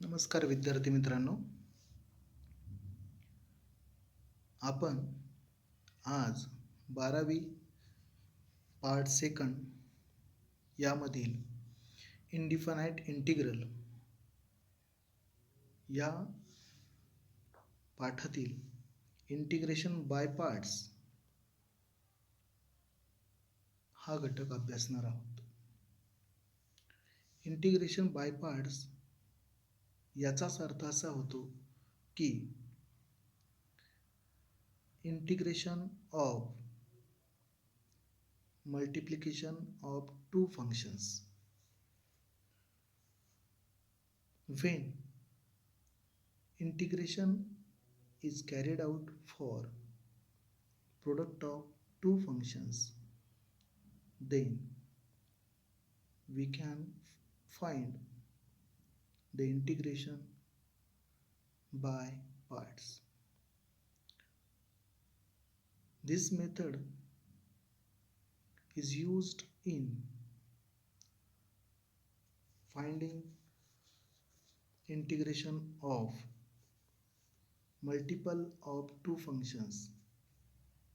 नमस्कार विद्यार्थी मित्रांनो. आपण आज 12वी पार्ट सेकंड यामधील इनडिफायनाईट इंटिग्रल या पाठातील इंटिग्रेशन बाय पार्ट्स हा घटक अभ्यासणार आहोत. इंटिग्रेशन बाय पार्ट्स याचाच अर्थ असा होतो की integration of multiplication of two functions. When integration is carried out for product of two functions, then we can find the integration by parts. This method is used in finding integration of multiple of two functions,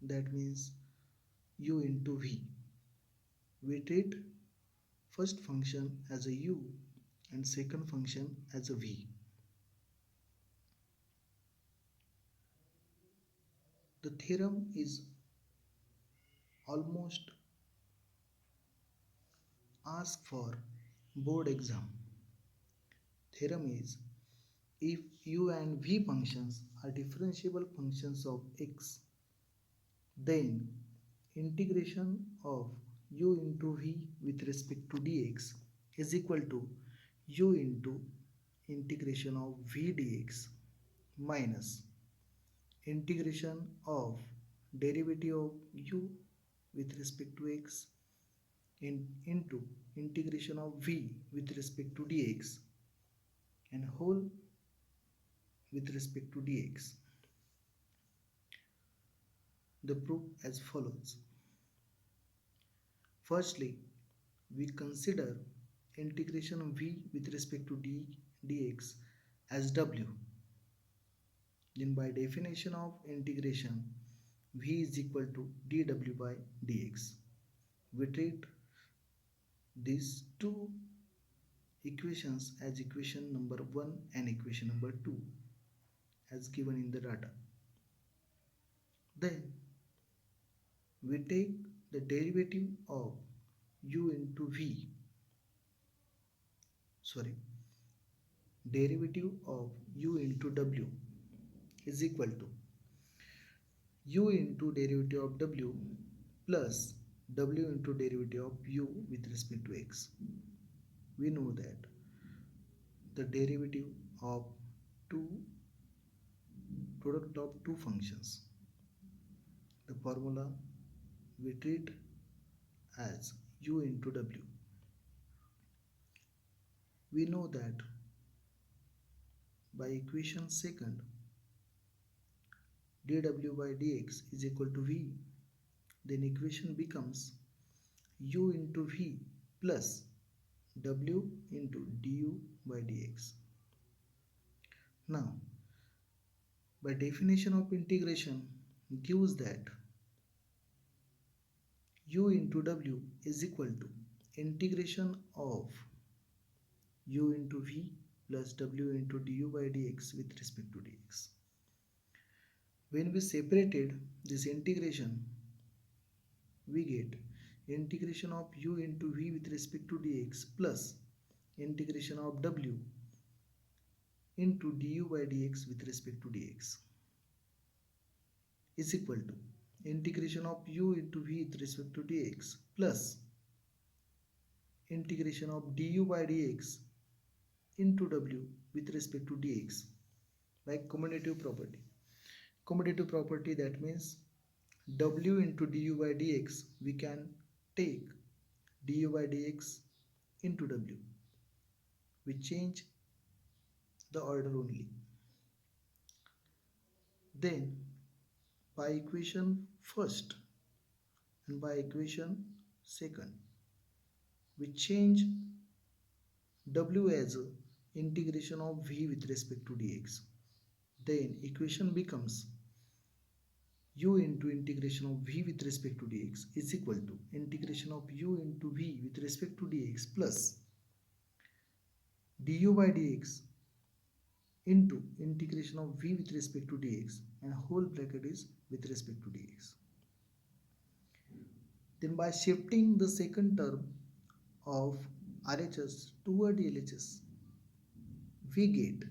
that means u into v. We treat first function as a u and second function as a v. The theorem is almost asked for board exam. Theorem is, if u and v functions are differentiable functions of x, then integration of u into v with respect to dx is equal to u into integration of v dx minus integration of derivative of u with respect to x into integration of v with respect to dx and whole with respect to dx. The proof as follows. Firstly, we consider integration of v with respect to dx as w. Then by definition of integration, v is equal to dw by dx. We treat these two equations as equation number 1 and equation number 2 as given in the data. Then we take the derivative of u into v, derivative of u into w is equal to u into derivative of w plus w into derivative of u with respect to x. We know that the derivative of product of two functions, the formula we treat as u into w. We know that by equation second, dw by dx is equal to v. Then equation becomes u into v plus w into du by dx. Now, by definition of integration gives that u into w is equal to integration of u into v plus w into du by dx with respect to dx. When we separated this integration, we get integration of u into v with respect to dx plus integration of w into du by dx with respect to dx is equal to integration of u into v with respect to dx plus integration of du by dx into w with respect to dx by commutative property. Commutative property, that means w into du by dx, we can take du by dx into w. We change the order only. Then by equation first and by equation second, we change w as integration of v with respect to dx. Then equation becomes u into integration of v with respect to dx is equal to integration of u into v with respect to dx plus du by dx into integration of v with respect to dx and whole bracket is with respect to dx. Then by shifting the second term of RHS toward LHS, we get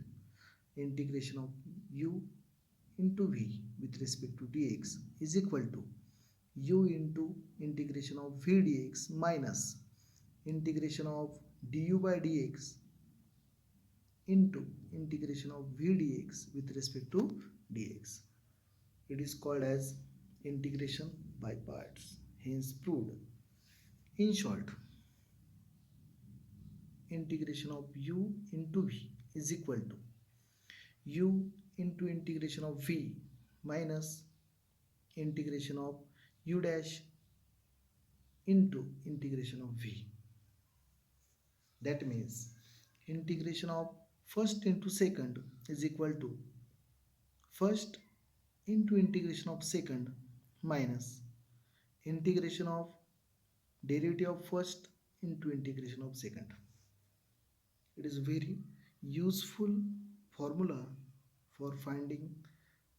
integration of u into v with respect to dx is equal to u into integration of v dx minus integration of du by dx into integration of v dx with respect to dx. It is called as integration by parts, hence proved. In short, integration of u into v is equal to u into integration of v minus integration of u dash into integration of v. That means integration of first into second is equal to first into integration of second minus integration of derivative of first into integration of second. It is a very useful formula for finding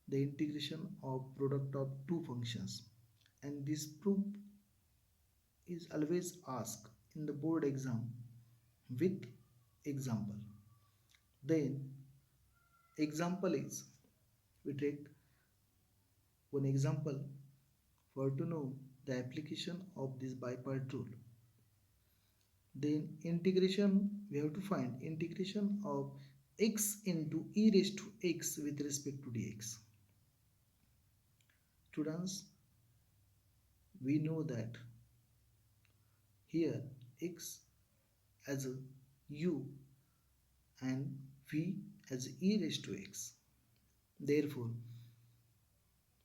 the integration of product of two functions, and this proof is always asked in the board exam with example. Then example is, we take one example for to know the application of this bipart rule. Then integration, we have to find integration of x into e raised to x with respect to dx. Students, we know that here x as a u and v as e raised to x. Therefore,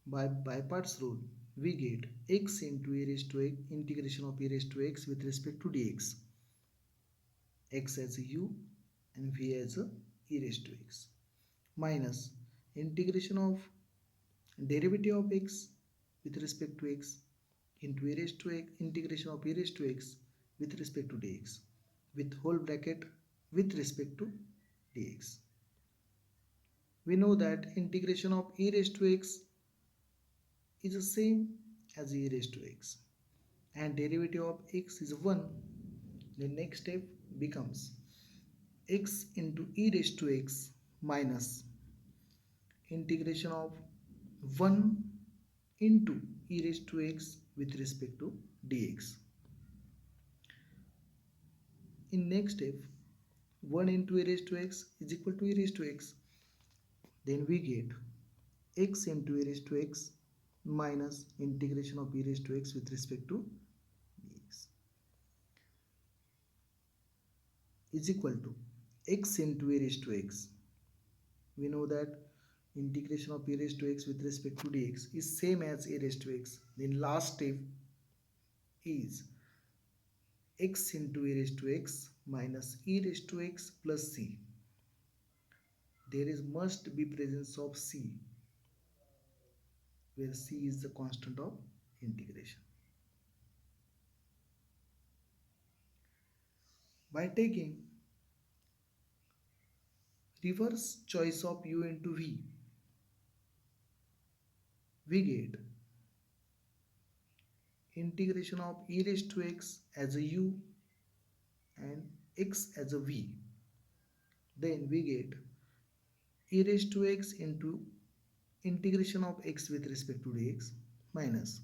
by parts rule, we get x into e raised to x, integration of e raised to x with respect to dx. X as a u and v as a e raised to x minus integration of derivative of x with respect to x into e raised to x, integration of e raised to x with respect to dx with whole bracket with respect to dx. We know that integration of e raised to x is the same as e raised to x and derivative of x is 1. The next step becomes x into e raised to x minus integration of 1 into e raised to x with respect to dx. In next step, 1 into e raised to x is equal to e raised to x. Then we get x into e raised to x minus integration of e raised to x with respect to dx is equal to x into e raised to x. We know that integration of e raised to x with respect to dx is same as e raised to x. Then last step is x into e raised to x minus e raised to x plus c. There is must be presence of c, where c is the constant of integration. By taking reverse choice of u into v, we get integration of e raised to x as a u and x as a v. Then we get e raised to x into integration of x with respect to dx minus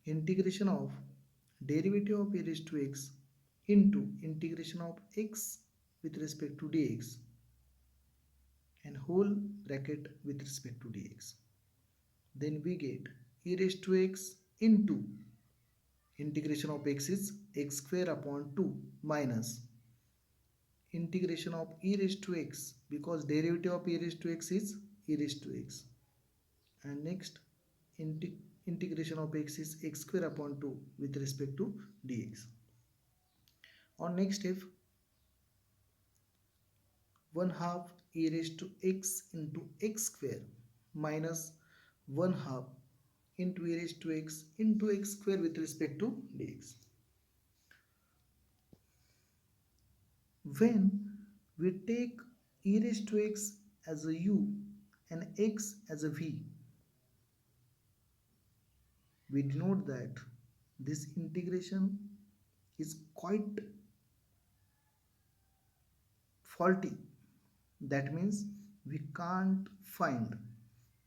integration of derivative of e raised to x into integration of x with respect to dx and whole bracket with respect to dx. Then we get e raised to x into integration of x is x square upon 2 minus integration of e raised to x, because derivative of e raised to x is e raised to x, and next integration of x is x square upon 2 with respect to dx. On next step, 1 half e raised to x into x square minus 1 half into e raised to x square with respect to dx. When we take e raised to x as a u and x as a v, we denote that this integration is quite faulty. That means we can't find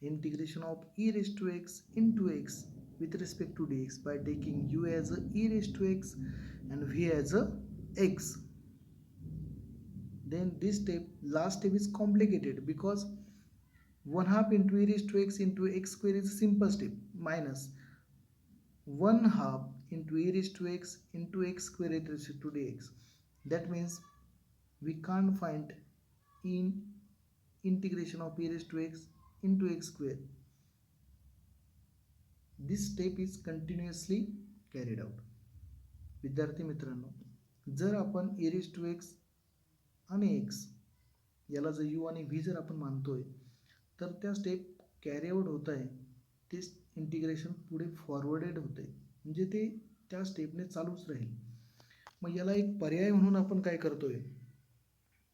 integration of e raised to x into x with respect to dx by taking u as a e raised to x and v as a x. Then this step, last step, is complicated because 1 half into e raised to x square is a simple step minus 1 half into e raised to x square with respect to dx. That means we can't find in integration of e raised to x into x square. This step is continuously carried out. विद्यार्थी मित्रांनो, जर आपण e raised to x आणि x याला जर u आणि v जर आपण मानतोय तर त्या स्टेप कॅरी आउट होत आहे, ते इंटिग्रेशन पुढे फॉरवर्डेड होते, म्हणजे ते त्या स्टेपने चालूच राहील. मग याला एक पर्याय म्हणून आपण काय करतोय,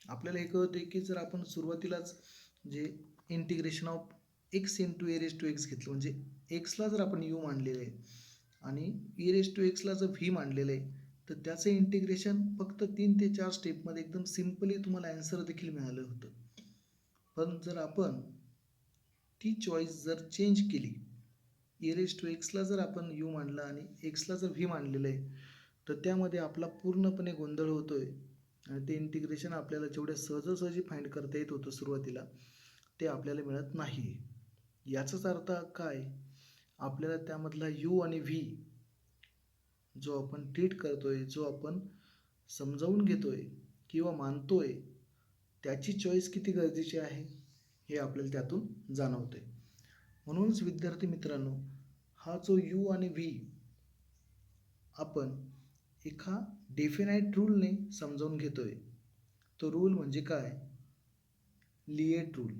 आपल्याला हे कळते की जर आपण सुरुवातीलाच जे integration of x into e raise to x घेतलं, म्हणजे एक्सला जर आपण यू मांडलेलं आहे आणि ए रेस टू एक्सला जर व्ही मांडलेलं आहे, तर त्याचं इंटिग्रेशन फक्त 3 ते 4 स्टेपमध्ये एकदम सिम्पली तुम्हाला ॲन्सर देखील मिळालं होतं. पण जर आपण ती चॉईस जर चेंज केली, ए रेस टू एक्सला जर आपण यू मांडला आणि एक्सला जर व्ही मांडलेलं आहे, तर त्यामध्ये आपला पूर्णपणे गोंधळ होतोय आणि ते इंटिग्रेशन आपल्याला जेवढ्या सहजासहजी फाइंड करता येत होतं सुरुवातीला, ते आपल्याला मिळत नाही. याचाच अर्थ काय, आपल्याला त्यामधला यू आणि व्ही जो आपण ट्रीट करतोय, जो आपण समजावून घेतोय किंवा मानतोय, त्याची चॉईस किती गरजेची आहे हे आपल्याला त्यातून जाणवते. म्हणूनच विद्यार्थी मित्रांनो, हा जो यू आणि व्ही आपण एका डेफिनाइट रूलने समजावून घेतोय. तो रूल म्हणजे काय, लिएट रूल,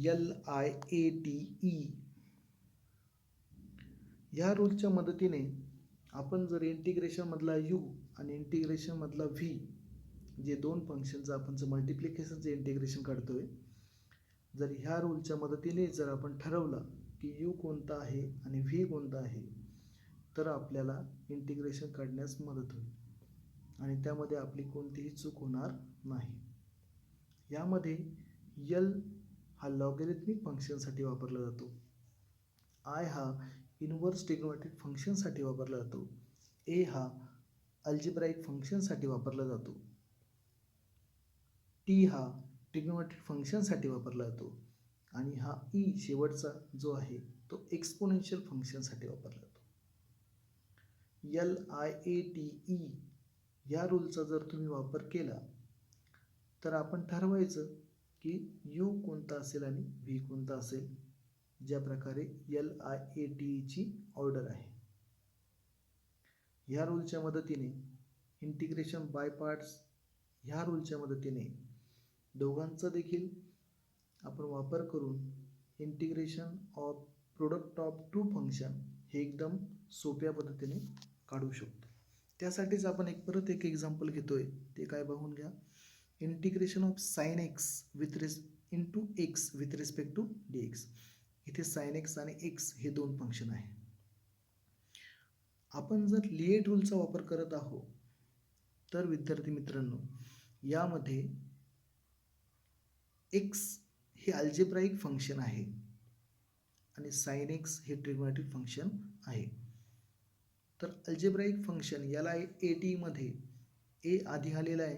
LIATE. या रूलच्या मदतीने आपण जर इंटिग्रेशन मधला यू आणि इंटिग्रेशन मधला व्ही, जे दोन फंक्शनचं आपण जर मल्टिप्लिकेशनचं इंटिग्रेशन काढतोय, जर ह्या रूलच्या मदतीने जर आपण ठरवलं की यू कोणता आहे आणि व्ही कोणता आहे, तर आपल्याला इंटिग्रेशन काढण्यास मदत होईल आणि त्यामध्ये आपली कोणतीही चूक होणार नाही. यामध्ये L हा लॉगॅरिथमिक फंक्शनसाठी वापरला जातो, I हा इनव्हर्स ट्रिग्नोमेट्रिक फंक्शनसाठी वापरला जातो, A हा अल्जेब्राइक फंक्शनसाठी वापरला जातो, T हा ट्रिग्नोमेट्रिक फंक्शनसाठी वापरला जातो आणि हा E शेवटचा जो आहे तो एक्सपोनेन्शियल फंक्शनसाठी वापरला जातो. LIATE या रूलचा जर तुम्ही वापर केला तर आपण ठरवायचं की यू कोणता असेल आणि व्ही कोणता असेल, ज्या प्रकारे LIATE ची ऑर्डर आहे. ह्या रूलच्या मदतीने इंटिग्रेशन बाय पार्ट्स, ह्या रूलच्या मदतीने दोघांचा देखील आपण वापर करून integration of product of two function हे एकदम सोप्या पद्धतीने काढू शकतो. त्यासाठीच आपण परत एक एक्झाम्पल घेतोय, ते काय बघून घ्या. Integration of sine x into x with respect to dx. इथे साइन एक्स आणि एक्स हे दोन फंक्शन आहे. आपण जर लिएट रूलचा वापर करत आहोत तर विद्यार्थी मित्रांनो, यामध्ये एक्स हे अल्जेब्राइक फंक्शन आहे आणि साइन एक्स हे ट्रिग्नोमेट्रिक फंक्शन आहे. तर अल्जेब्राइक फंक्शन याला AT मध्ये ए आधी आलेला आहे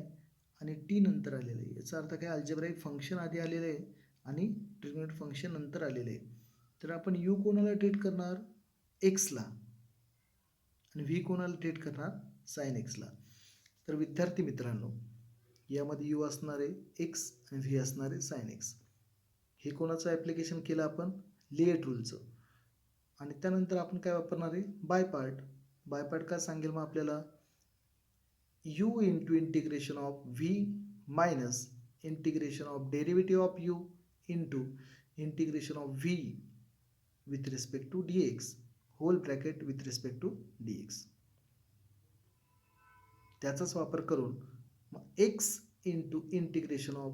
आणि टी नंतर आलेलं आहे. याचा अर्थ काय, अल्जेब्राइक फंक्शन आधी आलेलं आहे आणि ट्रिग्नोमेट्रिक फंक्शन नंतर आलेलं आहे. तर आपण यू कोणाला ट्रीट करणार, एक्सला, आणि व्ही कोणाला ट्रीट करणार, साइन एक्सला. तर विद्यार्थी मित्रांनो, यामध्ये यू असणारे एक्स आणि व्ही असणारे साइन एक्स. हे कोणाचं ॲप्लिकेशन केलं आपण, लिएट रूलचं. आणि त्यानंतर आपण काय वापरणार आहे, बाय पार्ट. बाय पार्ट काय सांगेल मग आपल्याला, you into integration of V minus integration of derivative of u into integration of v with respect to dx whole bracket with respect to dx. त्याचाच वापर करून x into integration of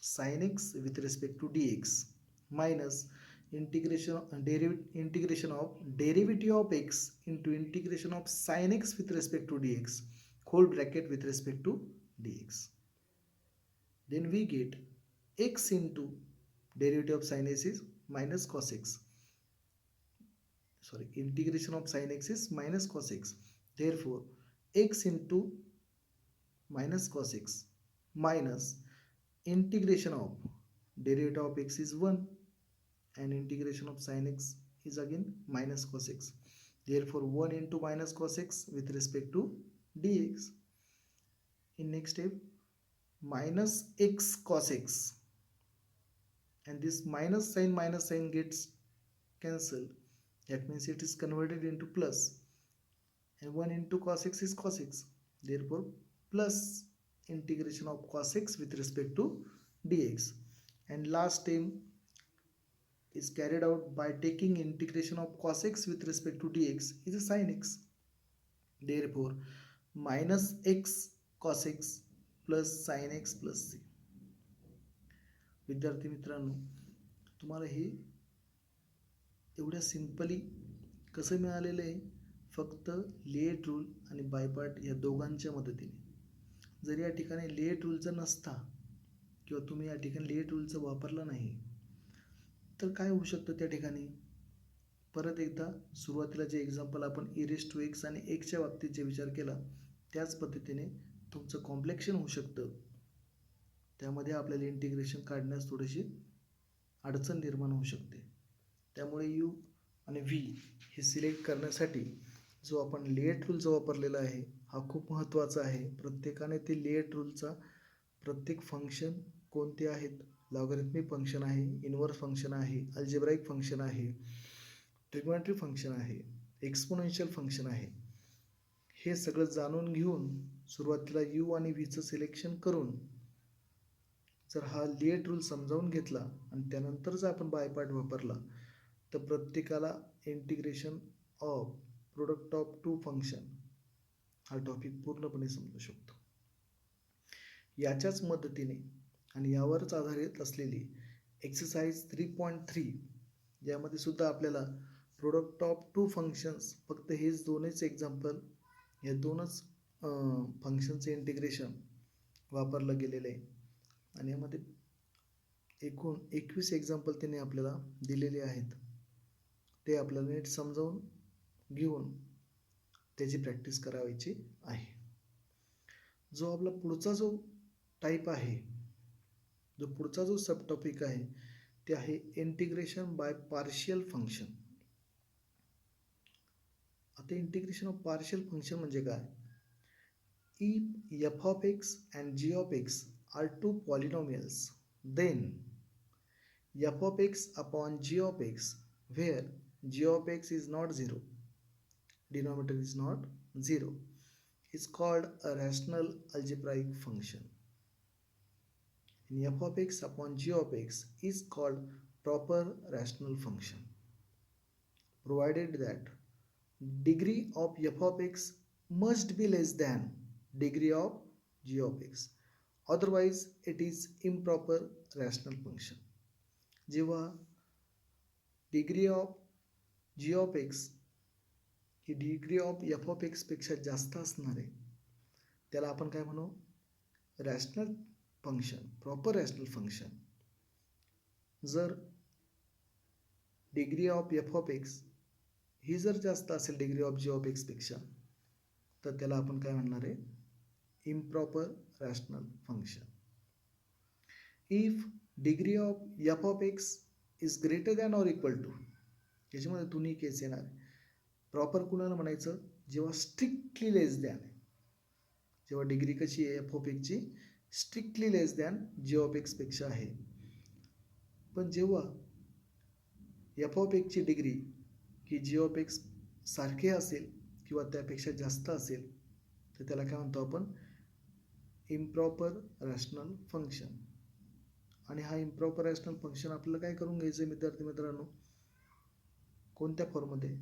sin x with respect to dx minus integration of derivative of x into integration of sin x with respect to dx whole bracket with respect to dx. Then we get x into derivative of sin x is minus cos x. Sorry, integration of sin x is minus cos x. Therefore, x into minus cos x minus integration of derivative of x is 1 and integration of sin x is again minus cos x. Therefore, 1 into minus cos x with respect to dx. In next step, minus x cos x, and this minus sign gets cancelled. That means it is converted into plus, and 1 into cos x is cos x. Therefore, plus integration of cos x with respect to dx. And last term is carried out by taking integration of cos x with respect to dx is a sin x. Therefore, minus x cos x plus sin x plus c. विद्यार्थी मित्रांनो, तुम्हाला हे एवढ्या simply कसं मिळालेलं आहे? फक्त late rule आणि बायपार्ट या दोघांच्या मदतीने. जर या ठिकाणी लेट रूलचा नसता किंवा तुम्ही या ठिकाणी लेट रूलचा वापरला नाही तर काय होऊ शकतं त्या ठिकाणी? परत एकदा सुरुवातीला जे एक्झाम्पल आपण e⁻x आणि xच्या बाबतीत जे विचार केला त्याच पद्धतीने तुमचं कॉम्प्लेक्शन होऊ शकतं. त्यामध्ये आपल्याला इंटिग्रेशन काढण्यास थोडीशी अडचण निर्माण होऊ शकते. त्यामुळे u आणि v हे सिलेक्ट करण्यासाठी जो आपण लेट रूलचा वापरलेला आहे हा खूप महत्त्वाचा आहे. प्रत्येकाने ते लेट रूलचा प्रत्येक फंक्शन कोणते आहेत, लॉगॅरिथमिक फंक्शन आहे, इनव्हर्स फंक्शन आहे, अल्जेब्राइक फंक्शन आहे, ट्रिग्नोमेट्री फंक्शन आहे, एक्सपोनेन्शियल फंक्शन आहे, हे सगळं जाणून घेऊन सुरुवातीला u आणि vचं सिलेक्शन करून जर हा लेट रूल समजावून घेतला आणि त्यानंतर जर आपण बायपार्ट वापरला तर प्रत्येकाला integration of product of two function हा टॉपिक पूर्णपणे समजू शकतो. याच्याच मदतीने आणि यावरच आधारित असलेली एक्सरसाइज 3.3 यामध्ये सुद्धा आपल्याला प्रोडक्ट ऑफ टू फंक्शन्स फक्त हेच दोनच एक्झाम्पल या दोनच फंक्शनचे इंटिग्रेशन वापरलं गेलेलं आहे आणि यामध्ये एकूण 21 एक्झाम्पल त्यांनी आपल्याला दिलेले आहेत. ते आपल्याला नीट समजावून घेऊन त्याची प्रॅक्टिस करायची आहे. जो आपला पुढचा जो टाईप आहे, जो पुढचा जो सब टॉपिक आहे ते आहे इंटिग्रेशन बाय पार्शियल फंक्शन. आता इंटिग्रेशन ऑफ पार्शियल फंक्शन म्हणजे काय? If f of x and g of x are two polynomials, then f of x upon g of x, where g of x is not 0, denominator is not 0, is called a rational algebraic function. And f of x upon g of x is called proper rational function, provided that degree of f of x must be less than degree of g of x, otherwise it is improper rational function. जेव्हा degree of g of x he degree of f of x पेक्षा जास्त असणार आहे त्याला आपण काय म्हणू? Rational function, proper rational function. जर degree of f of x ही जर जास्त असेल degree of g of x पेक्षा तर त्याला आपण काय म्हणणार आहे? improper rational function. If degree of f of x is greater than or equal to, याच्यामध्ये दोन्ही केस येणार. प्रॉपर कुणाला म्हणायचं? जेव्हा स्ट्रिक्टली लेस दॅन आहे, जेव्हा डिग्री कशी आहे f of x ची strictly less than g of x पेक्षा आहे. पण जेव्हा f of x ची degree he g of x सारखे असेल किंवा त्यापेक्षा जास्त असेल तर त्याला काय म्हणतो आपण? Improper rational function. आणि हा इम्प्रॉपर रॅशनल फंक्शन आपल्याला काय करून घ्यायचं विद्यार्थी मित्रांनो, कोणत्या फॉर्ममध्ये,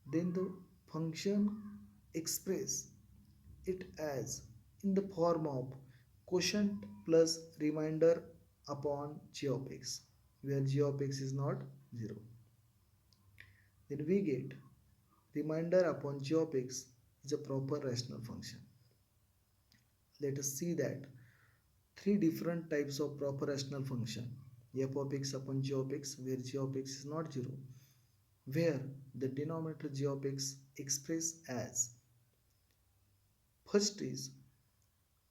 then the function express it as in the form of quotient plus remainder upon g of x, where g of x is not 0. Then we get remainder upon g of x is a proper rational function. Let us see that three different types of proper rational function: f of x upon g of x, where g of x is not 0, where the denominator g of x expressed as, first is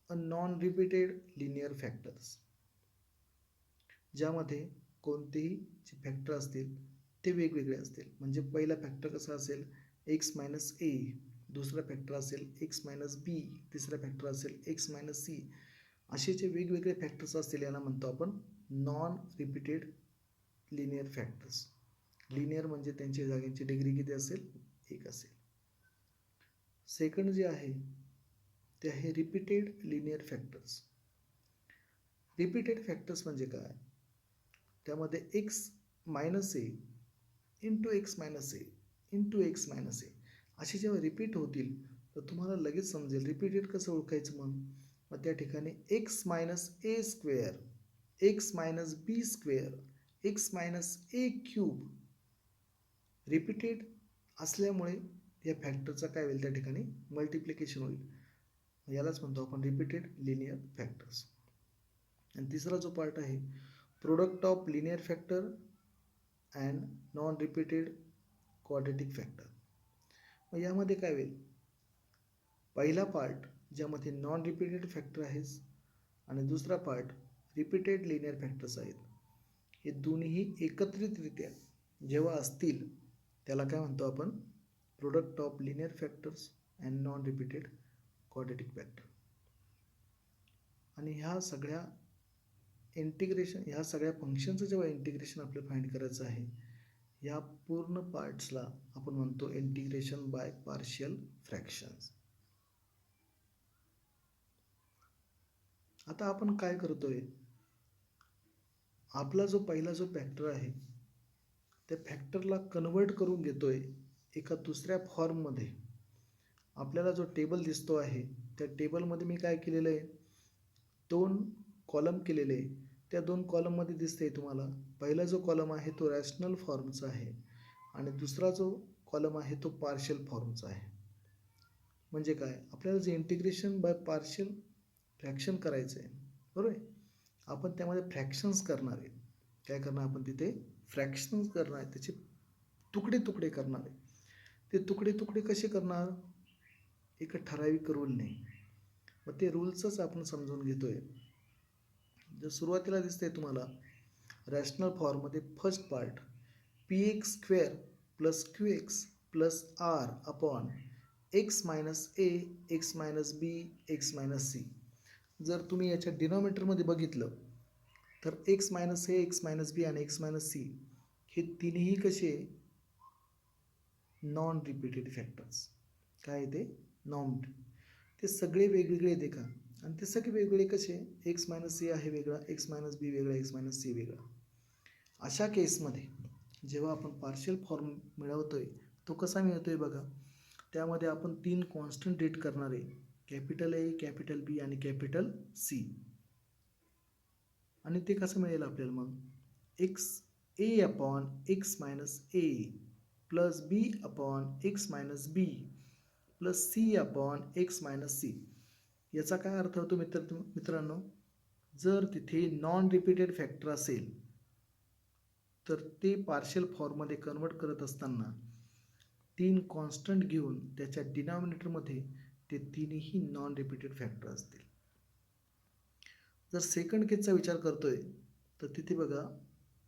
a non-repeated linear factors, ज्यामध्ये कोणतेही जे factor असतील ते वेगवेगळे असतील. म्हणजे पहिला factor कसा असेल, एक्स मायनस ए, दुसरा फॅक्टर असेल एक्स मायनस बी, तिसरा फॅक्टर असेल एक्स मायनस सी. असे जे वेगवेगळे फॅक्टर्स असतील याला म्हणतो आपण non repeated linear factors. Linear म्हणजे त्यांच्या जागेची डिग्री किती असेल, एक असेल. सेकंड जे आहे ते आहे repeated linear factors. Repeated factors म्हणजे काय, त्यामध्ये x minus A into X minus A into X minus ए असे जेव्हा रिपीट होतील तर तुम्हाला लगेच समजेल रिपीटेड कसं ओळखायचं. मग त्या ठिकाणी x minus A square, x minus b square, x minus A cube repeated असल्यामुळे या फॅक्टरचा काय होईल, त्या ठिकाणी मल्टिप्लिकेशन होईल. यालाच म्हणतो आपण रिपीटेड लिनियर फॅक्टर्स. आणि तिसरा जो पार्ट आहे product of linear factor and non repeated quadratic factor. मग यामध्ये काय होईल, पहिला पार्ट ज्यामध्ये नॉन रिपीटेड फॅक्टर आहेत आणि दुसरा पार्ट रिपीटेड लिनियर फॅक्टर्स आहेत, हे दोन्ही एकत्रितरित्या जेव्हा असतील त्याला काय म्हणतो आपण product of linear factors and non repeated quadratic factor. आणि ह्या सगळ्या इंटिग्रेशन, ह्या सगळ्या फंक्शनचं जेव्हा इंटिग्रेशन आपल्याला फाइंड करायचं आहे, या पूर्ण पार्ट्सला आपण म्हणतो इंटिग्रेशन बाय पार्शियल फ्रॅक्शन्स. आता आपण काय करतोय, आपला जो पहिला जो फॅक्टर आहे त्या फॅक्टरला कन्वर्ट करून घेतोय एका दुसऱ्या फॉर्ममध्ये. आपल्याला जो टेबल दिसतो आहे त्या टेबलमध्ये मी काय केलेलं आहे, दोन कॉलम केलेले आहे. त्या दोन कॉलममध्ये दिसते तुम्हाला, पहिला जो कॉलम आहे तो रॅशनल फॉर्मचा आहे आणि दुसरा जो कॉलम आहे तो पार्शियल फॉर्मचा आहे. म्हणजे काय, आपल्याला जे इंटिग्रेशन बाय पार्शियल फ्रॅक्शन करायचं आहे, बरोबर आहे, आपण त्यामध्ये फ्रॅक्शन्स करणार आहे. काय करणार आपण तिथे फ्रॅक्शन्स करणार आहे, त्याचे तुकडे तुकडे करणार आहे. ते तुकडे तुकडे कसे करणार, एका ठराविक रूलने. मग ते रूल्सच आपण समजून घेतोय. जर सुरुवातीला दिसतंय तुम्हाला रॅशनल फॉर्ममध्ये first part P X square plus Q X plus R upon x minus A, X minus B, X minus C. जर तुम्ही याच्या डिनॉमिनेटरमध्ये बघितलं तर X minus A, X minus B आणि एक्स मायनस सी हे तिन्ही कसे नॉन रिपीटेड फॅक्टर्स. काय ते नॉन, ते सगळे वेगवेगळे दे का, आणि ते सगळे वेगवेगळे कसे, एक्स मायनस सी आहे वेगळा, एक्स मायनस बी वेगळा, एक्स मायनस सी वेगळा. अशा केसमध्ये जेव्हा आपण पार्शियल फॉर्म मिळवतोय तो कसा मिळतोय बघा, त्यामध्ये आपण तीन कॉन्स्टंट डेट करणार आहे, कॅपिटल ए, कॅपिटल बी आणि कॅपिटल सी. आणि ते कसं मिळेल आपल्याला, मग X A upon x minus A plus B upon x minus B plus C upon x minus C. याचा काय अर्थ होतो मित्रांनो, जर तिथे नॉन रिपीटेड फॅक्टर असेल तर ते पार्शियल फॉर्ममध्ये कन्वर्ट करत असताना तीन कॉन्स्टंट घेऊन त्याच्या डिनॉमिनेटरमध्ये ते तीनही नॉन रिपीटेड फॅक्टर असतील. जर सेकंड केसचा विचार करतोय तर तिथे बघा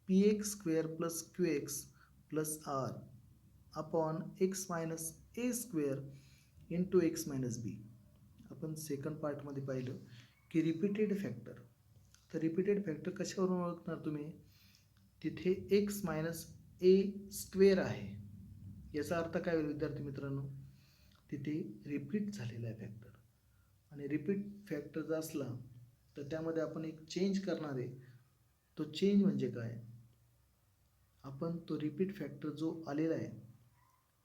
P X square plus Q X plus R upon x minus A square into X minus B. आपण सेकंड पार्टमध्ये पाहिलं की रिपीटेड फॅक्टर. तर रिपीटेड फॅक्टर कशावरून ओळखणार तुम्ही, तिथे एक्स मायनस ए स्क्वेअर आहे, याचा अर्थ काय होईल विद्यार्थी मित्रांनो, तिथे रिपीट झालेला आहे फॅक्टर. आणि रिपीट फॅक्टर जर असला तर त्यामध्ये आपण एक चेंज करणार आहे. तो चेंज म्हणजे काय, आपण तो रिपीट फॅक्टर जो आलेला आहे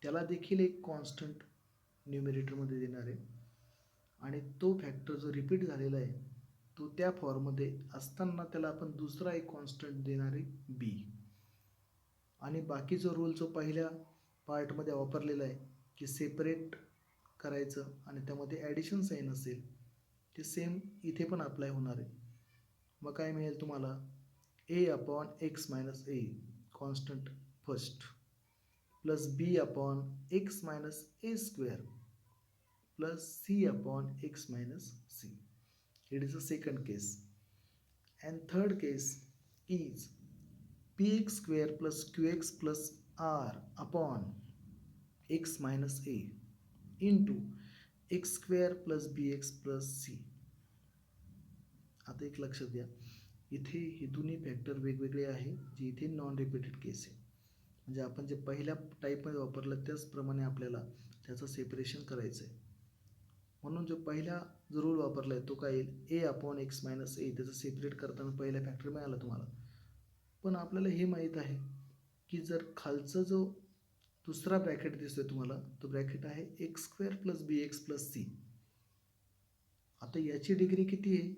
त्याला देखील एक कॉन्स्टंट न्यूमरेटरमध्ये देणार आहे आणि तो फॅक्टर जो रिपीट झालेला आहे तो त्या फॉर्ममध्ये असताना त्याला आपण दुसरा एक कॉन्स्टंट देणार आहे बी. आणि बाकीचा रूल जो पहिल्या पार्टमध्ये वापरलेला आहे की सेपरेट करायचं आणि त्यामध्ये ॲडिशन साईन असेल ते सेम इथे पण अप्लाय होणार आहे. मग काय मिळेल तुम्हाला, A upon x minus A constant first plus B upon x minus A square plus C upon x minus C. It is the second case. And third case is px square plus qx plus r upon x minus a into x square plus bx plus c. आता एक लक्षात घ्या, इथे हे दोन्ही factor वेगवेगळे आहे जे इथे नॉन रिपीटेड केस आहे. म्हणजे आपण जे पहिल्या टाईपमध्ये वापरलं त्याचप्रमाणे आपल्याला त्याचं सेपरेशन करायचं आहे. म्हणून जो पहिला जो रूल वापरला आहे तो काय येईल, ए अपॉन एक्स मायनस ए. त्याचं सेपरेट करताना पहिला फॅक्टर मिळाला तुम्हाला. पण आपल्याला हे माहीत आहे की जर खालचा जो दुसरा ब्रॅकेट दिसतोय तुम्हाला तो ब्रॅकेट आहे x square plus B X plus C. आता याची डिग्री किती आहे,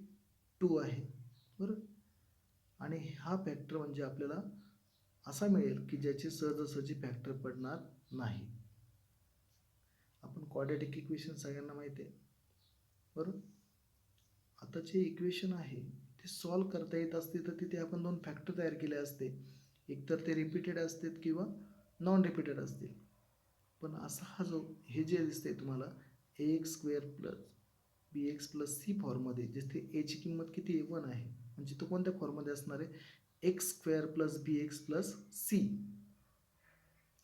2 आहे बरोबर. आणि हा फॅक्टर म्हणजे आपल्याला असा मिळेल की ज्याची सहजासहजी फॅक्टर पडणार नाही. आपण क्वाड्रॅटिक इक्वेशन सगळ्यांना माहिती आहे बरोबर. आता जे इक्वेशन आहे ते सॉल्व करता येत असते तर तिथे आपण 2 फॅक्टर तयार केले असते, एकतर ते रिपीटेड असतात किंवा नॉन रिपीटेड असतील. पण असा हा जो हे जे दिसते तुम्हाला ए x square plus B X plus C फॉर्ममध्ये, जिथे एची किंमत किती आहे 1 आहे, म्हणजे तो कोणत्या फॉर्ममध्ये असणार आहे, x square plus B X plus C.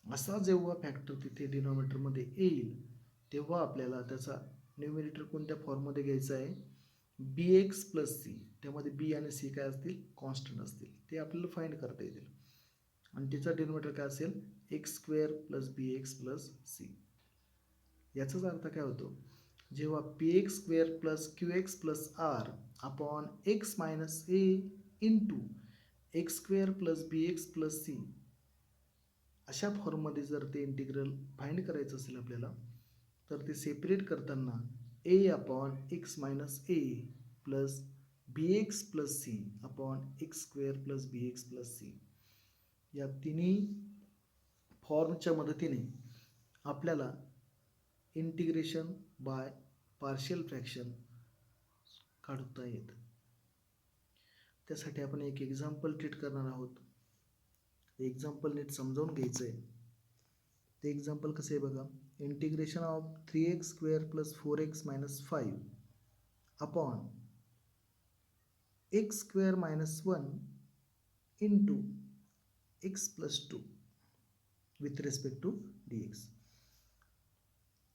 असा जेव्हा फॅक्टर तिथे डिनॉमिनेटरमध्ये येईल तेव्हा आपल्याला त्याचा न्यूमरेटर कोणत्या फॉर्ममध्ये घ्यायचा आहे, बी एक्स प्लस सी. त्यामध्ये बी आणि सी काय असतील, कॉन्स्टंट असतील, ते आपल्याला फाइंड करता येतील. आणि त्याचा डिनॉमिनेटर काय असेल, X square plus B X plus C. याचाच अर्थ काय होतो, जेव्हा P X square plus Q X plus R upon x minus A into X square plus B X plus C अशा फॉर्ममध्ये जर ते इंटिग्रल फाइंड करायचं असेल आपल्याला तर ते सेपरेट करताना A upon x minus A plus B X plus C upon X square plus B X plus C या तिन्ही फॉर्मच्या मदतीने आपल्याला इंटिग्रेशन बाय पार्शियल फ्रॅक्शन काढता येतं. त्यासाठी आपण एक एक्झाम्पल ट्रीट करणार आहोत. एक्झाम्पल नीट समजावून घ्यायचं आहे. ते एक्झाम्पल कसं आहे बघा, integration of 3x square plus 4x minus 5 upon X square minus 1 into x plus 2 with respect to D X.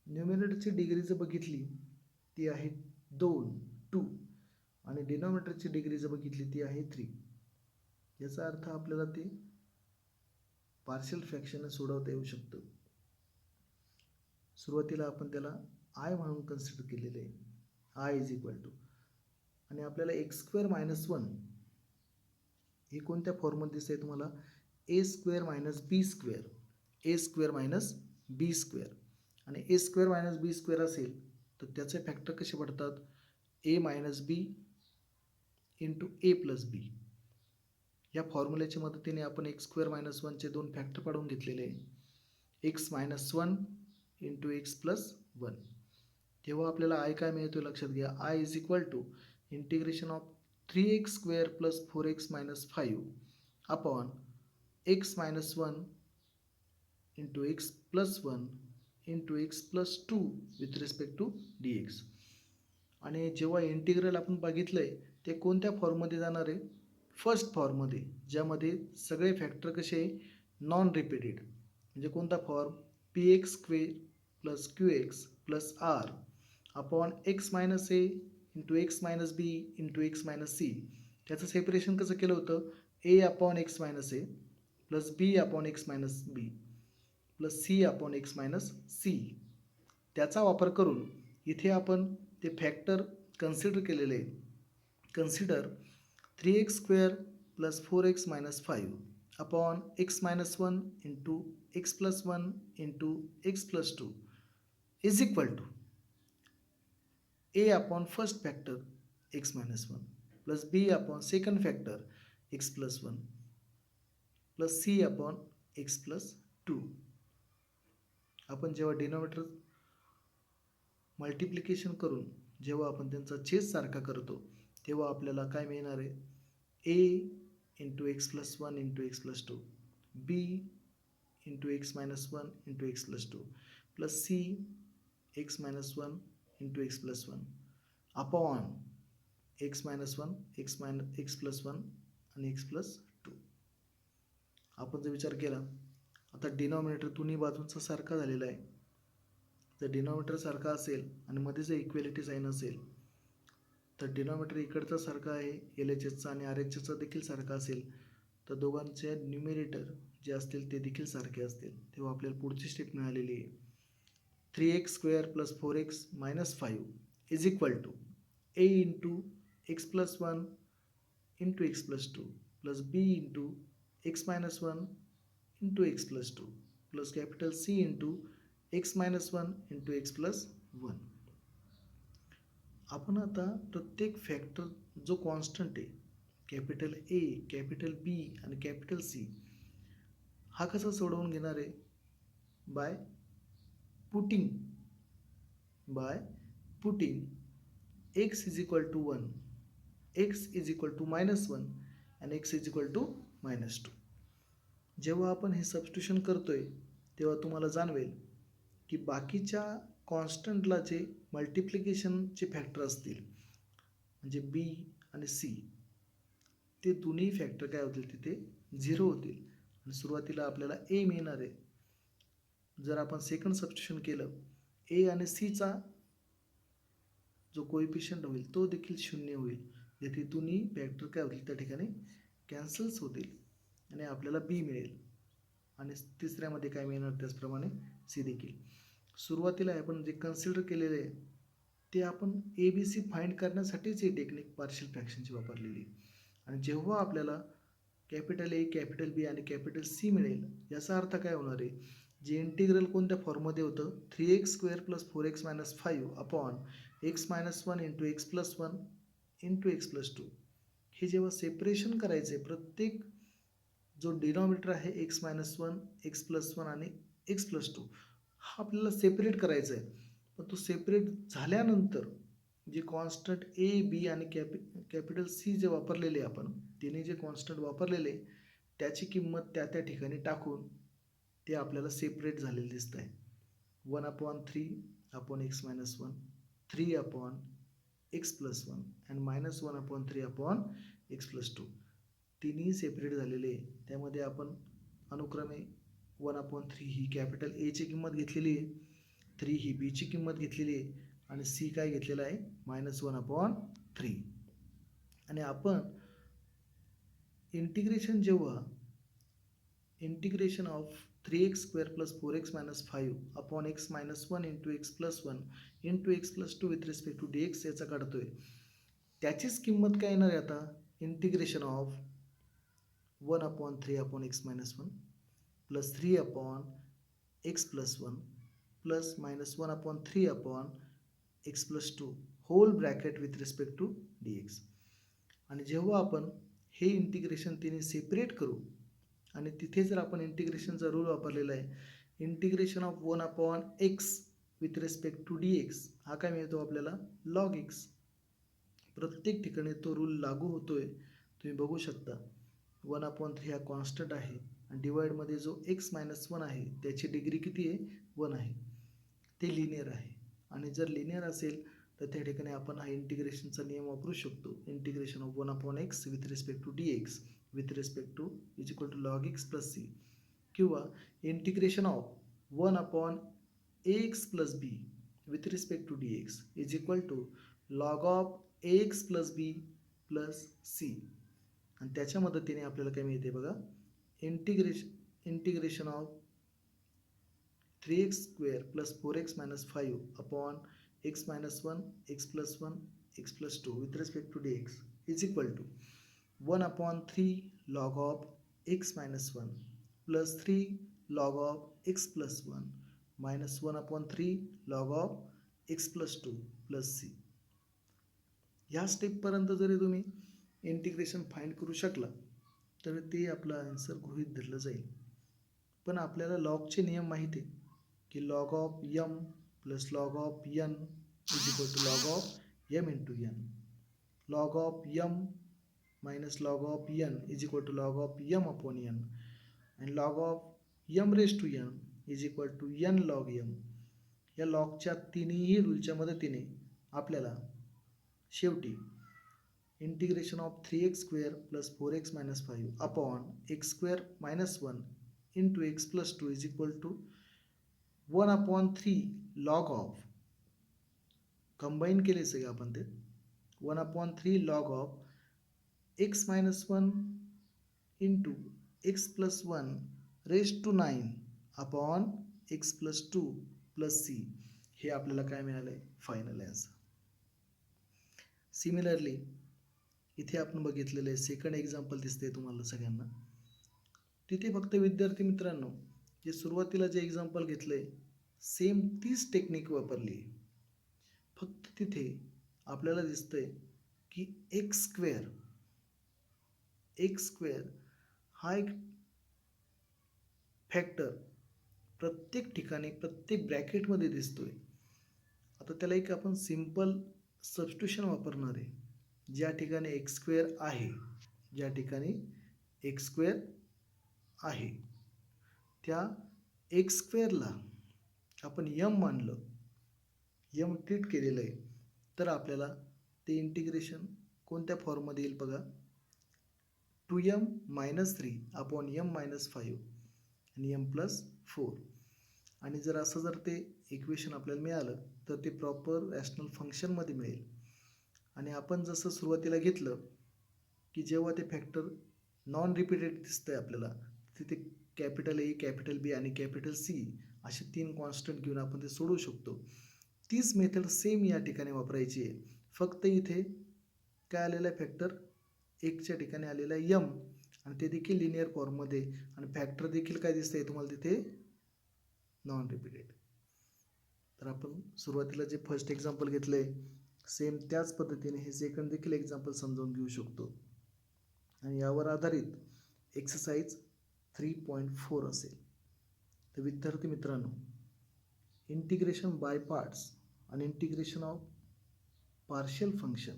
न्यूमरेटरची डिग्री जर बघितली ती आहे 2 आणि डिनॉमिनेटरची डिग्री जर बघितली ती आहे 3. याचा अर्थ आपल्याला ते पार्शियल फ्रॅक्शन सोडवता येऊ शकतं. सुरुवातीला आपण त्याला आय म्हणून कन्सिडर केलेले आहे, आय इज इक्वल टू, आणि आपल्याला एक्स स्क्वेअर मायनस 1 हे कोणत्या फॉर्ममध्ये दिसते तुम्हाला, a square minus b square, a square minus b square. आणि a square minus b square असेल तर त्याचे फॅक्टर कसे पडतात, a minus B into a plus b. या फॉर्म्युल्याच्या मदतीने आपण एक्स स्क्वेअर मायनस 1चे 2 फॅक्टर काढून घेतलेले आहे, x minus 1 into x plus 1. तेव्हा आपल्याला आय काय मिळतो लक्षात घ्या, I is equal to integration of 3x square plus 4x minus 5 upon x minus 1 into x plus 1 into x plus 2 with respect to D x. आणि जेव्हा integral आपण बघितलं आहे ते कोणत्या फॉर्ममध्ये जाणार आहे, फर्स्ट फॉर्ममध्ये, ज्यामध्ये सगळे फॅक्टर कसे नॉन रिपीटेड. म्हणजे कोणता form, P X square plus Q X plus R upon x minus A into X minus B into X minus C. त्याचं सेपरेशन कसं केलं होतं, A upon x minus A plus B upon x minus B plus C upon x minus C. त्याचा वापर करून इथे आपण ते फॅक्टर कन्सिडर केलेले आहे. Consider 3x² + 4x - 5 upon x - 1 into x + 1 into x + 2 is equal to a upon first factor x - 1 plus b upon second factor x + 1 plus c upon x + 2. आपण जेव्हा डिनॉमिनेटर मल्टिप्लिकेशन करून जेव्हा आपण त्यांचा छेद सारखा करतो तेव्हा आपल्याला काय मिळणार आहे? a into x + 1 into x + 2 b into x - 1 into x + 2 plus c x - 1 into x + 1 upon x - 1 x + 1 आणि x + 2. आपण जर विचार केला आता डिनॉमिनेटर दोन्ही बाजूंचा सारखा झालेला आहे. जर डिनॉमिनेटर सारखा असेल आणि मध्ये जर इक्वेलिटी साईन असेल तर डिनॉमिनेटर इकडचा सारखा आहे LHSचा आणि RHSचा देखील सारखा असेल तर दोघांचे न्यूमिरेटर जे असतील ते देखील सारखे असतील. तेव्हा आपल्याला पुढची स्टेप मिळालेली आहे 3x² + 4x - 5 is equal to a into x + 1 into x + 2 plus b into x - 1 into x + 2 plus capital C into x - 1 into x + 1. आपण आता प्रत्येक फॅक्टर जो कॉन्स्टंट आहे कॅपिटल A, कॅपिटल B आणि कॅपिटल C हा कसा सोडवून घेणार आहे? By putting x is equal to 1, x is equal to -1 आणि x इज इक्वल टू -2. जेव्हा आपण हे सबस्टिट्यूशन करतोय तेव्हा तुम्हाला जाणवेल की बाकीच्या कॉन्स्टंटला जे मल्टिप्लिकेशनचे फॅक्टर असतील म्हणजे B आणि C ते दोन्ही फॅक्टर काय होतील तिथे 0 होतील आणि सुरुवातीला आपल्याला A मिळणार आहे. जर आपण सेकंड सबस्टिट्यूशन केलं A आणि C चा जो कोएफिशियंट होईल तो देखील 0 होईल. जेथे दोन्ही फॅक्टर काय होतील त्या ठिकाणी कॅन्सल्स होतील आणि आपल्याला B मिळेल आणि तिसऱ्यामध्ये काय मिळणार त्याचप्रमाणे C देखील. सुरुवातीला आपण जे कन्सिडर केलेले आहे ते आपण ABC फाइंड करण्यासाठीच ही टेक्निक पार्शियल फ्रॅक्शनची वापरलेली आणि जेव्हा आपल्याला कॅपिटल A, कॅपिटल B आणि कॅपिटल C मिळेल याचा अर्थ काय होणार आहे? जे इंटिग्रल कोणत्या फॉर्ममध्ये होतं 3x² + 4x - 5 upon x - 1 into x + 1 into x + 2 हे जेव्हा सेपरेशन करायचे प्रत्येक जो डिनॉमिनेटर आहे x - 1 x + 1 आणि x + 2 हा आपल्याला सेपरेट करायचा आहे. पण तो सेपरेट झाल्यानंतर जे कॉन्स्टंट A, B आणि कॅपिटल C जे वापरलेले आपण तिने जे कॉन्स्टंट वापरलेले त्याची किंमत त्या त्या ठिकाणी टाकून ते आपल्याला सेपरेट झालेले दिसत आहे. 1/3 अपॉन x - 1 3 अपॉन x + 1 आणि -1/3 अपॉन x + 2 तिन्ही सेपरेट झालेले आहे. त्यामध्ये आपण अनुक्रमे 1/3 ही कॅपिटल A ची किंमत घेतलेली आहे, 3 ही B ची किंमत घेतलेली आहे आणि C काय घेतलेला आहे -1/3. आणि आपण इंटिग्रेशन जेव्हा integration of 3x² + 4x - 5 upon x - 1 into x + 1 into x + 2 with respect to dx याचा काढतोय त्याचीच किंमत काय येणार आहे आता integration of 1/3 upon x - 1 plus 3 upon x + 1 plus -1/3 upon x + 2 whole bracket with respect to dx. आणि जेव्हा आपण हे इंटिग्रेशन तिने सेपरेट करू आणि तिथे जर आपण इंटिग्रेशनचा रूल वापरलेला आहे integration of 1/x with respect to dx हा काय मिळतो आपल्याला log x. प्रत्येक ठिकाणी तो रूल लागू होतोय तुम्ही बघू शकता. 1/3 हा कॉन्स्टंट आहे आणि डिवाइडमध्ये जो x - 1 आहे त्याची डिग्री किती आहे 1 आहे. ते लिनियर आहे आणि जर लिनियर असेल तर त्या ठिकाणी आपण हा इंटिग्रेशनचा नियम वापरू शकतो. Integration of 1/x with respect to dx with respect to is equal to log x + c किंवा integration of 1/ax + b with respect to dx is equal to log of ax + b + c. आणि त्याच्या मदतीने आपल्याला काय मिळते बघा integration of 3x² + 4x - 5 upon x minus 1, x plus 1, x plus 2 with respect to dx is equal to 1 upon 3 log of x minus 1 plus 3 log of x plus 1 minus 1 upon 3 log of x plus 2 plus c. ह्या स्टेपपर्यंत जरी तुम्ही integration find करू शकला तर ते आपलं answer गृहीत धरलं जाईल. पण आपल्याला लॉगचे नियम माहिती आहे की log of M plus log of N is equal to log of M into N. Log of M minus log of N is equal to log of M upon N आणि log of M raise to N is equal to N log M. या लॉगच्या तिन्ही रूलच्या मदतीने आपल्याला शेवटी integration of 3x² plus 4x minus 5 upon x² minus 1 into x plus 2 is equal to 1 upon 3 log of combine केले सगळे आपण ते 1 upon 3 log of x minus 1 into x plus 1 raise to 9 upon x plus 2 plus c. हे आपल्याला काय मिळालं आहे final answer. Similarly इथे आपण बघितलेलं आहे सेकंड एक्झाम्पल दिसते तुम्हाला सगळ्यांना. तिथे फक्त विद्यार्थी मित्रांनो जे सुरुवातीला जे एक्झाम्पल घेतलंय सेम तीच टेक्निक वापरली आहे. फक्त तिथे आपल्याला दिसतंय की एक्स स्क्वेअर हा एक फॅक्टर प्रत्येक ठिकाणी प्रत्येक ब्रॅकेटमध्ये दिसतोय. आता त्याला एक आपण सिंपल सबस्टिट्यूशन वापरणार आहे. ज्या ठिकाणी एक्स स्क्वेअर आहे ज्या ठिकाणी एक्स स्क्वेअर आहे त्या एक्स स्क्वेअरला आपण यम मानलं यम ट्रीट केलेलं आहे तर आपल्याला ते इंटिग्रेशन कोणत्या फॉर्ममध्ये येईल बघा 2m minus 3 upon m minus 5 आणि m प्लस 4. आणि जर असं जर ते इक्वेशन आपल्याला मिळालं तर ते प्रॉपर रॅशनल फंक्शनमध्ये मिळेल. आणि आपण जसं सुरुवातीला घेतलं की जेव्हा ते फॅक्टर नॉन रिपीटेड दिसतंय आपल्याला तिथे कॅपिटल ए कॅपिटल बी आणि कॅपिटल सी असे 3 कॉन्स्टंट घेऊन आपण ते सोडवू शकतो. तीच मेथड सेम या ठिकाणी वापरायची आहे. फक्त इथे काय आलेलं आहे फॅक्टर एकच्या ठिकाणी आलेला आहे यम आणि ते देखील लिनियर फॉर्ममध्ये आणि फॅक्टर देखील काय दिसतंय तुम्हाला तिथे नॉन रिपीटेड. तर आपण सुरुवातीला जे फर्स्ट एक्झाम्पल घेतलंय सेम त्याच पद्धतीने हे सेकंड देखील एक्झाम्पल समजावून घेऊ शकतो. आणि यावर आधारित एक्सरसाइज 3.4 असेल. तर विद्यार्थी मित्रांनो इंटिग्रेशन बाय पार्ट्स आणि इंटिग्रेशन ऑफ पार्शियल फंक्शन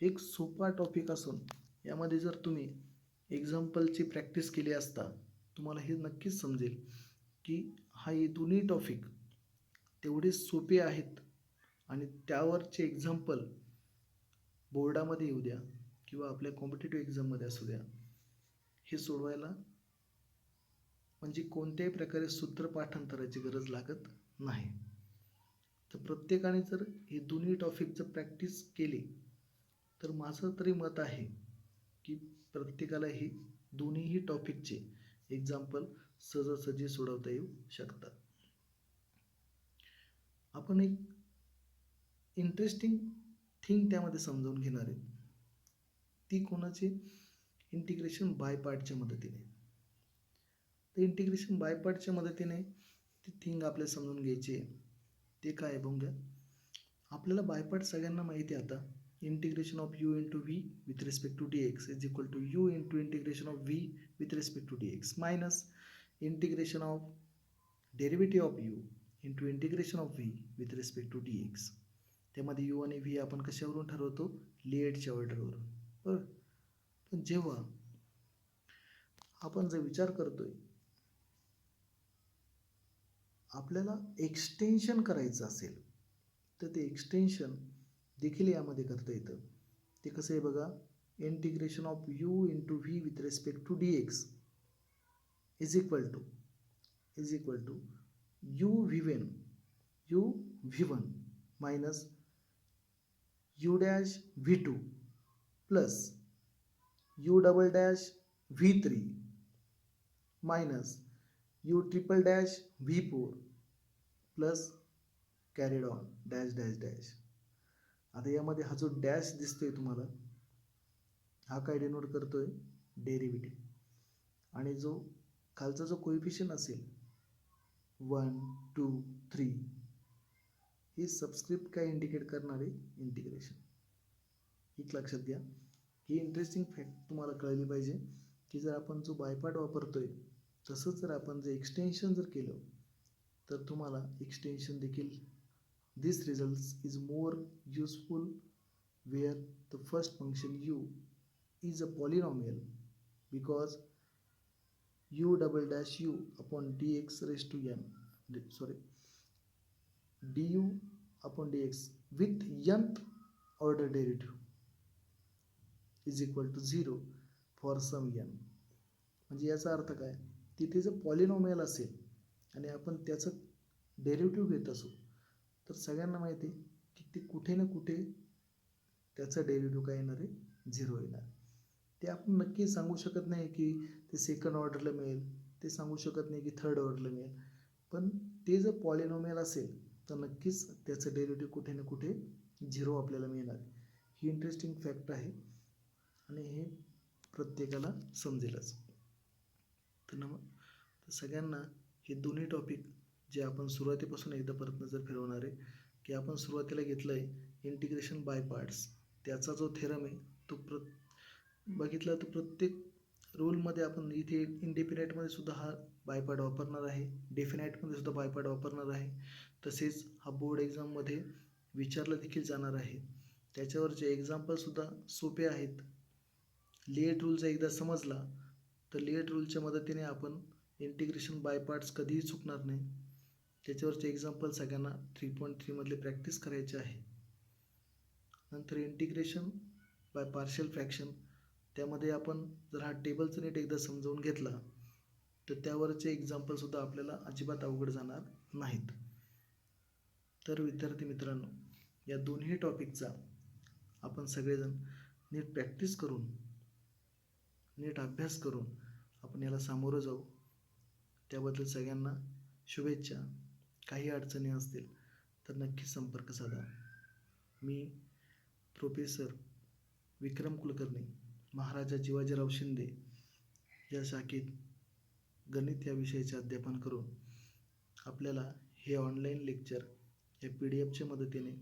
हे एक सोपा टॉपिक असून यामध्ये जर तुम्ही एक्झाम्पलची प्रॅक्टिस केली असता तुम्हाला हे नक्कीच समजेल की हे दोन्ही टॉपिक तेवढे सोपे आहेत आणि त्यावरचे एक्झाम्पल बोर्डामध्ये येऊ द्या किंवा आपल्या कॉम्पिटिटिव्ह एक्झाममध्ये असू द्या हे सोडवायला म्हणजे कोणत्याही प्रकारे सूत्रपाठांतराची गरज लागत नाही. तर प्रत्येकाने जर हे दोन्ही टॉपिक जर प्रॅक्टिस केली तर माझं तरी मत आहे की प्रत्येकाला हे दोन्हीही टॉपिकचे एक्झाम्पल सहजासहजी सोडवता येऊ शकतात. आपण एक इंटरेस्टिंग थिंग त्यामध्ये समजावून घेणार आहे ती कोणाची इंटिग्रेशन बाय पार्टच्या मदतीने. तर इंटिग्रेशन बाय पार्टच्या मदतीने ती थिंग आपल्याला समजून घ्यायची आहे. ते काय आहे बघूया. आपल्याला बाय पार्ट सगळ्यांना माहिती आहे आता integration of u into v with respect to D x is equal to u into integration of v with respect to D x minus integration of derivative of u into integration of v with respect to D x. त्यामध्ये u आणि v आपण कशावरून ठरवतो लिएटच्या ऑर्डरवरून. बरं पण जेव्हा आपण जर विचार करतोय आपल्याला एक्सटेन्शन करायचं असेल तर ते एक्सटेन्शन देखील यामध्ये करता येतं. ते कसं आहे बघा integration of u into v with respect to D x is equal to u v one minus u dash v two plus u double dash v three minus u triple dash v four plus carried on dash dash dash. आता यामध्ये हा जो dash दिसतोय तुम्हाला, हा काय denote करतोय? Derivative. आणि जो खालचा जो कोइफिशियंट असेल 1 2 3, ही सबस्क्रिप्ट काय इंडिकेट करणार आहे? इंटिग्रेशन. एक लक्षात घ्या, ही इंटरेस्टिंग फॅक्ट तुम्हाला कळली पाहिजे की जर आपण जो बायपार्ट वापरतोय तसंच जर आपण जे एक्सटेन्शन जर केलं तर तुम्हाला एक्सटेन्शन देखील this result is more useful where the first function u is a polynomial because u double dash u upon dx raised to n du upon dx with nth order derivative is equal to 0 for some n. म्हणजे याचा अर्थ काय? तिथे जर polynomial असेल आणि आपण त्याचं डेरिव्हेटिव्ह घेत असू तर सगळ्यांना माहिती आहे की ते कुठे ना कुठे त्याचा डेरिव्हेटिव्ह काय येणार आहे? 0 येणार. ते आपण नक्की सांगू शकत नाही की ते सेकंड ऑर्डरला मिळेल, ते सांगू शकत नाही की थर्ड ऑर्डरला मिळेल, पण ते जर पॉलिनॉमियल असेल तर नक्कीच त्याचं डेरिव्हेटिव्ह कुठे ना कुठे 0 आपल्याला मिळणार. ही इंटरेस्टिंग फॅक्ट आहे आणि हे प्रत्येकाला समजेलच. तर सगळ्यांना हे दोन्ही टॉपिक जे आपण सुरुवातीपासून एकदा परत नजर फिरवणार आहे की आपण सुरुवातीला घेतलं आहे इंटिग्रेशन बाय पार्ट्स. त्याचा जो थेरम आहे तो बघितला तर प्रत्येक रूलमध्ये आपण इथे इंडिफिनाइटमध्ये सुद्धा हा बायपार्ट वापरणार आहे, डेफिनाइटमध्ये सुद्धा बायपार्ट वापरणार आहे. तसेच हा बोर्ड एक्झाममध्ये विचारला देखील जाणार आहे. त्याच्यावरचे एक्झाम्पलसुद्धा सोपे आहेत. लिएट रूल जर एकदा समजला तर लिएट रूलच्या मदतीने आपण इंटिग्रेशन बाय पार्ट्स कधीही चुकणार नाही. त्याच्यावरचे एक्झाम्पल सगळ्यांना 3.3 मधले प्रॅक्टिस करायचे आहे. नंतर इंटिग्रेशन बाय पार्शियल फ्रॅक्शन, त्यामध्ये आपण जर हा टेबलचा नीट एकदा समजावून घेतला तर त्यावरचे एक्झाम्पलसुद्धा आपल्याला अजिबात अवघड जाणार नाहीत. तर विद्यार्थी मित्रांनो, या दोन्ही टॉपिकचा आपण सगळेजण नीट प्रॅक्टिस करून, नीट अभ्यास करून आपण याला सामोरं जाऊ. त्याबद्दल सगळ्यांना शुभेच्छा. काही अडचणी असतील तर नक्की संपर्क साधा. मी प्रोफेसर विक्रम कुलकर्णी, महाराजा जिवाजीराव शिंदे या शाखेत गणित या विषयाचे अध्यापन करून आपल्याला हे ऑनलाईन लेक्चर या PDF च्या मदतीने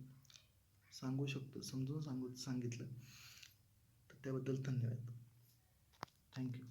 समजून सांगितलं. तर त्याबद्दल धन्यवाद. थँक्यू.